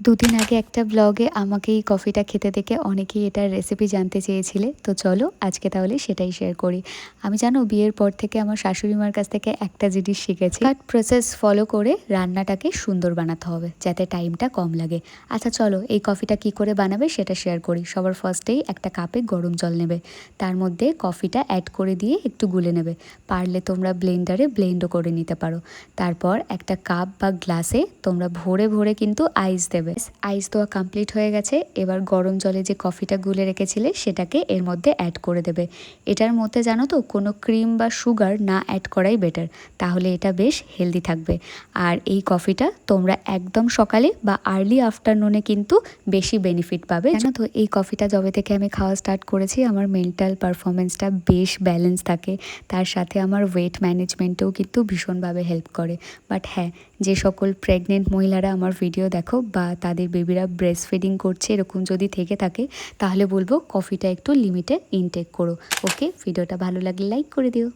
দুদিন আগে একটা ব্লগে আমাকে এই কফিটা খেতে দেখে অনেকেই এটার রেসিপি জানতে চেয়েছিলে, তো চলো আজকে তাহলে সেটাই শেয়ার করি। আমি জানো বিয়ের পর থেকে আমার শাশুড়ি মার কাছ থেকে একটা জিনিস শিখেছি, কাট প্রসেস ফলো করে রান্নাটাকে সুন্দর বানাতে হবে যাতে টাইমটা কম লাগে। আচ্ছা চলো এই কফিটা কি করে বানাবে সেটা শেয়ার করি। সবার ফার্স্টেই একটা কাপে গরম জল নেবে, তার মধ্যে কফিটা অ্যাড করে দিয়ে একটু গুলে নেবে। পারলে তোমরা ব্লেন্ডারে ব্লেন্ডও করে নিতে পারো। তারপর একটা কাপ বা গ্লাসে তোমরা ভরে ভরে কিন্তু আইস দেবে। আইস দেওয়া কমপ্লিট হয়ে গেছে। এবার গরম জলে যে কফিটা গুলে রেখেছিলে সেটাকে এর মধ্যে অ্যাড করে দেবে। এটার মধ্যে জানো তো কোনো ক্রিম বা সুগার না অ্যাড করাই বেটার, তাহলে এটা বেশ হেলদি থাকবে। আর এই কফিটা তোমরা একদম সকালে বা আর্লি আফটারনুনে কিন্তু বেশি বেনিফিট পাবে। জানো তো এই কফিটা যবে থেকে আমি খাওয়া স্টার্ট করেছি আমার মেন্টাল পারফরমেন্সটা বেশ ব্যালেন্স থাকে, তার সাথে আমার ওয়েট ম্যানেজমেন্টেও কিন্তু ভীষণভাবে হেল্প করে। বাট হ্যাঁ, যে সকল প্রেগনেন্ট মহিলারা আমার ভিডিও দেখো বা তাদের বেবিরা ব্রেস্ট ফিডিং করছে এরকম যদি থেকে থাকে, তাহলে বলবো কফিটা একটু লিমিটে ইনটেক করো। ওকে, ভিডিওটা ভালো লাগলে লাইক করে দিও।